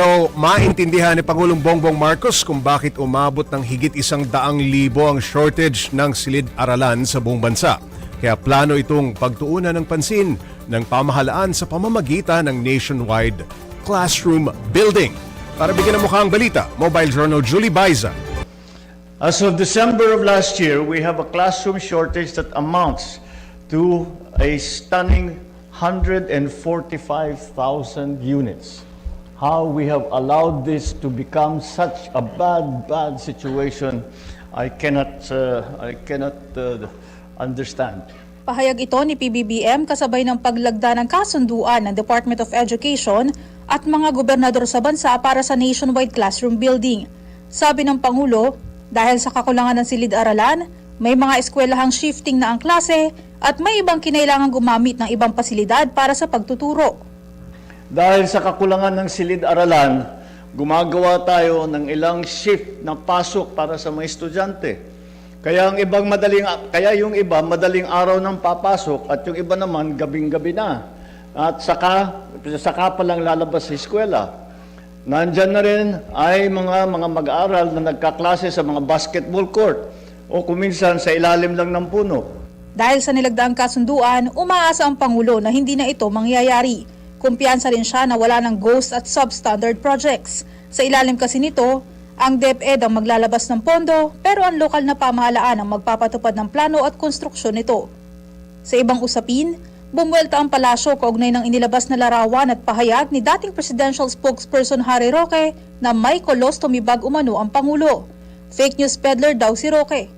raw maintindihan ni Pangulong Bongbong Marcos kung bakit umabot ng higit 100,000 ang shortage ng silid-aralan sa buong bansa. Kaya plano itong pagtuunan ng pansin ng pamahalaan sa pamamagitan ng nationwide classroom building. Para bigyan ng mukha ang balita, Mobile Journal Julie Baiza. As of December of last year, we have a classroom shortage that amounts to a stunning 145,000 units. How we have allowed this to become such a bad situation, I cannot understand. Pahayag ito ni PBBM kasabay ng paglagda ng kasunduan ng Department of Education at mga gobernador sa bansa para sa nationwide classroom building. Sabi ng Pangulo, dahil sa kakulangan ng silid-aralan, may mga eskwelahang shifting na ang klase at may ibang kinailangang gumamit ng ibang pasilidad para sa pagtuturo. Dahil sa kakulangan ng silid-aralan, gumagawa tayo ng ilang shift na pasok para sa mga estudyante. Kaya yung iba madaling araw nang papasok at yung iba naman gabing-gabi na. At saka pa lang lalabas sa eskwela. Nandyan na rin ay mga mag-aaral na nagkaklase sa mga basketball court o kuminsan sa ilalim lang ng puno. Dahil sa nilagdaang kasunduan, umaasa ang Pangulo na hindi na ito mangyayari. Kumpiyansa rin siya na wala ng ghost at substandard projects. Sa ilalim kasi nito, ang DepEd ang maglalabas ng pondo pero ang lokal na pamahalaan ang magpapatupad ng plano at konstruksyon nito. Sa ibang usapin, bumuelta ang palasyo kaugnay ng inilabas na larawan at pahayag ni dating presidential spokesperson Harry Roque na may colostomy bag umano ang Pangulo. Fake news peddler daw si Roque.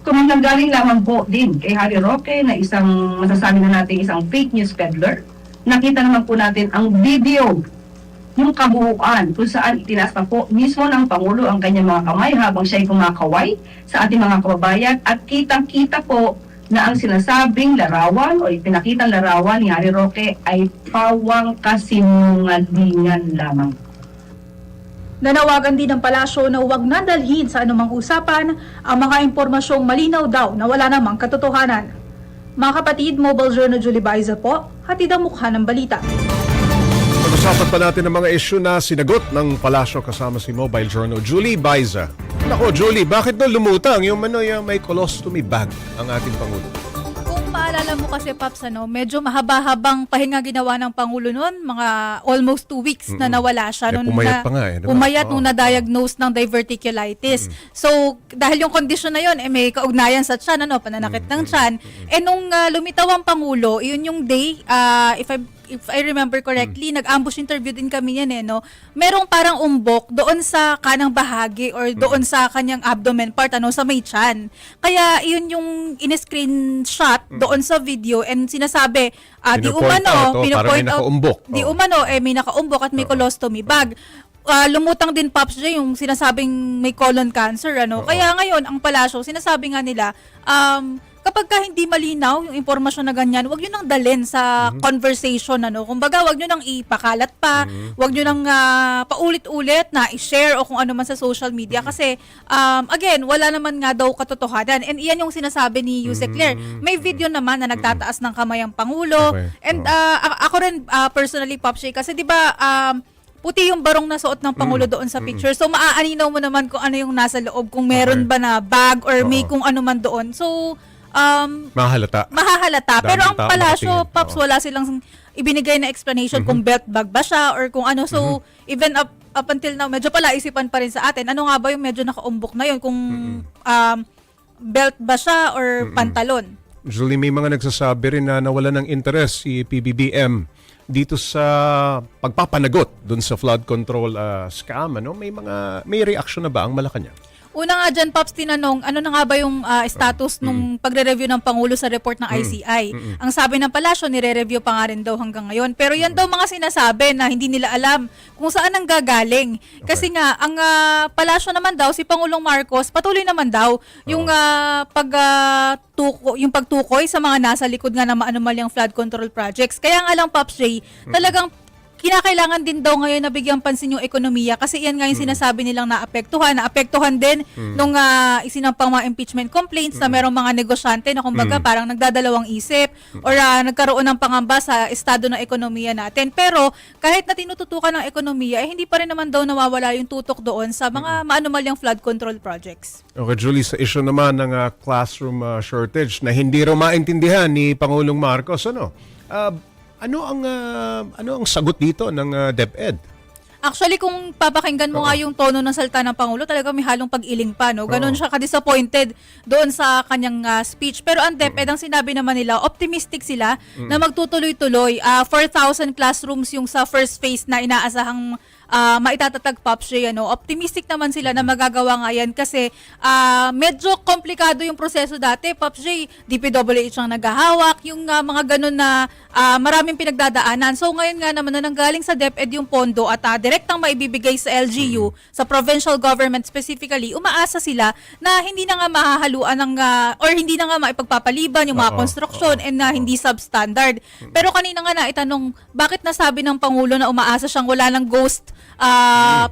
Kung nanggaling lamang po din kay Harry Roque na isang masasabi na natin isang fake news peddler, nakita naman po natin ang video yung kabuuan kung saan itinaas pa po mismo ng Pangulo ang kanyang mga kamay habang siya'y kumakaway sa ating mga kababayan at kitang-kita po na ang sinasabing larawan o ipinakitang larawan ni Harry Roque ay pawang kasinungalingan lamang. Nanawagan din ng palasyo na huwag nadalhin sa anumang usapan ang mga impormasyong malinaw daw na wala namang katotohanan. Mga kapatid, Mobile Journal Julie Baiza po, hatid ang mukha ng balita. Pag-usapan pa natin ang mga isyu na sinagot ng palasyo kasama si Mobile Journal Julie Baiza. Nako Julie, bakit na lumutang yung may colostomy bag ang ating Pangulo? Kung maalala mo kasi, Paps, medyo mahaba-habang pahinga ginawa ng Pangulo noon, mga almost 2 weeks na nawala siya. Pumayat pa nga diba? Pumayat nung na-diagnose ng diverticulitis. So, dahil yung condition na yun, may kaugnayan sa tiyan, pananakit ng tiyan. Nung lumitaw ang Pangulo, yun yung day, if I remember correctly, nag-ambush interview din kami yan merong parang umbok doon sa kanang bahagi or doon sa kanyang abdomen part, sa may tiyan. Kaya yun yung in-screenshot doon sa video and sinasabi, di umano, di umano, may nakaumbok at may colostomy bag. Lumutang din, Pops J, yung sinasabing may colon cancer, Kaya ngayon, ang palasyo, sinasabi nga nila, kapag ka hindi malinaw yung impormasyon na ganyan, wag nyo nang dalhin sa conversation, Kumbaga, wag nyo nang ipakalat pa, wag nyo nang paulit-ulit na i-share o kung ano man sa social media kasi, again, wala naman nga daw katotohanan. And iyan yung sinasabi ni Yusek Claire. May video naman na nagtataas ng kamay ang Pangulo. Okay. And ako rin, personally, Pops J, kasi diba, puti yung barong na suot ng Pangulo doon sa picture. So, maaaninaw mo naman kung ano yung nasa loob, kung meron ba na bag or may kung ano man doon. So, mahahalata. Pero ang palasyo, Pops, wala silang ibinigay na explanation kung belt bag ba siya or kung ano. So, even up until now, medyo pala isipan pa rin sa atin. Ano nga ba yung medyo nakaumbok na yun? Kung belt ba siya or pantalon? Julie, may mga nagsasabi rin na nawala ng interest si PBBM dito sa pagpapanagot dun sa flood control scam. May reaction na ba ang Malacanang? Una nga dyan, Pops, tinanong, ano na nga ba yung status nung pagre-review ng Pangulo sa report ng ICI? Ang sabi ng palasyo, nire-review pa nga rin daw hanggang ngayon. Pero yan daw mga sinasabi na hindi nila alam kung saan ang gagaling. Kasi nga, ang palasyo naman daw, si Pangulong Marcos, patuloy naman daw yung yung pagtukoy sa mga nasa likod nga ng maanumalyang flood control projects. Kaya nga lang, Pops J, talagang kinakailangan din daw ngayon na bigyang pansin yung ekonomiya kasi yan nga yung sinasabi nilang naapektuhan din nung isinampang mga impeachment complaints na merong mga negosyante na kumbaga parang nagdadalawang isip or nagkaroon ng pangamba sa estado ng ekonomiya natin. Pero kahit na tinututukan ng ekonomiya, hindi pa rin naman daw nawawala yung tutok doon sa mga maanumalyang flood control projects. Okay, Julie, sa issue naman ng classroom shortage na hindi raw maintindihan ni Pangulong Marcos, ano ang sagot dito ng DepEd? Actually, kung papakinggan mo nga yung tono ng salita ng Pangulo, talaga may halong pag-iling pa, no? Ganon siya ka-disappointed doon sa kanyang speech. Pero ang DepEd, ang sinabi naman nila, optimistic sila na magtutuloy-tuloy. 4,000 classrooms yung sa first phase na inaasahang maitatatag POPSJ, optimistic naman sila na magagawa nga yan kasi medyo komplikado yung proseso dati. POPSJ, DPWH ang naghahawak, yung mga ganun na maraming pinagdadaanan. So ngayon nga naman na nanggaling sa DepEd yung pondo at direktang maibibigay sa LGU, sa provincial government specifically, umaasa sila na hindi na nga mahahaluan ng, or hindi na nga maipagpapaliban yung mga construction and na hindi substandard. Pero kanina nga naitanong, bakit nasabi ng Pangulo na umaasa siyang wala ng ghost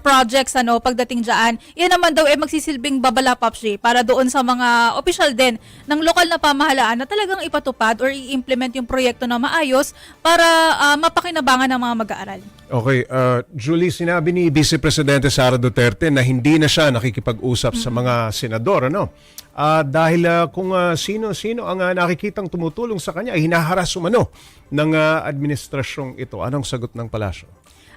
projects pagdating dyan. Yan naman daw magsisilbing babala POPSJ para doon sa mga opisyal din ng lokal na pamahalaan na talagang ipatupad or i-implement yung proyekto na maayos para mapakinabangan ng mga mag-aaral. Okay, Julie, sinabi ni Vice Presidente Sara Duterte na hindi na siya nakikipag-usap sa mga senador, dahil kung sino-sino ang nakikitang tumutulong sa kanya ay hinaharas umano ng administrasyong ito. Anong sagot ng palasyo?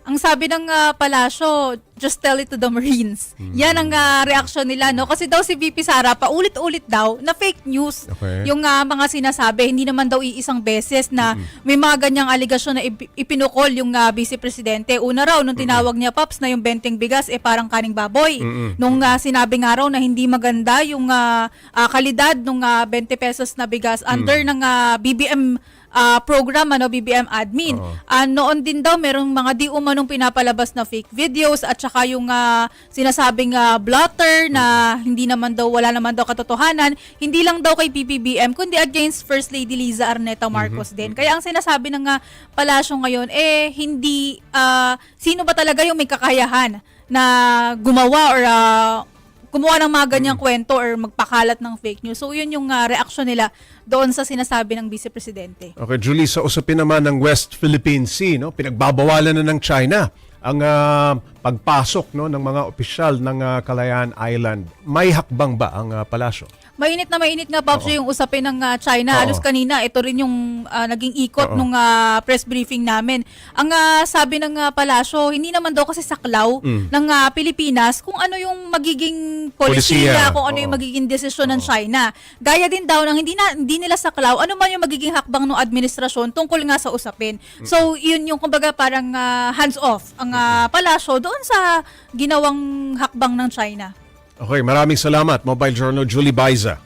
Ang sabi ng palasyo, just tell it to the Marines. Yan ang reaksyon nila, Kasi daw si VP Sara, paulit-ulit daw na fake news. Okay. Yung mga sinasabi, hindi naman daw iisang beses na may mga ganyang aligasyon na ipinukol yung Vice Presidente. Una raw, nung tinawag niya, Pops, na yung benteng bigas, parang kaning baboy. Nung sinabi nga raw na hindi maganda yung kalidad ng 20 pesos na bigas under ng BBM program, BBM admin. Noon din daw merong mga di umanong pinapalabas na fake videos at saka yung sinasabing blotter na wala naman daw katotohanan, hindi lang daw kay PBBM kundi against First Lady Liza Arneta Marcos din. Kaya ang sinasabi ng palasyo ngayon hindi sino ba talaga yung may kakayahan na gumawa or gumawa ng mga ganyang kwento or magpakalat ng fake news. So yun yung reaksyon nila doon sa sinasabi ng Vice Presidente. Okay, Julie, sa usapin naman ng West Philippine Sea, pinagbabawalan na ng China ang pagpasok ng mga opisyal ng Kalayaan Island. May hakbang ba ang palasyo? Mainit nga, Pops, yung usapin ng China. Alos kanina, ito rin yung naging ikot nung press briefing namin. Ang sabi ng palasyo, hindi naman daw kasi saklaw ng Pilipinas kung ano yung magiging polisiya, kung ano yung magiging desisyon ng China. Gaya din daw ng hindi nila saklaw, ano man yung magiging hakbang ng administrasyon tungkol nga sa usapin. So, yun yung kumbaga parang hands-off ang palasyo doon sa ginawang hakbang ng China. Okay, maraming salamat. Mobile Journal Julie Baiza.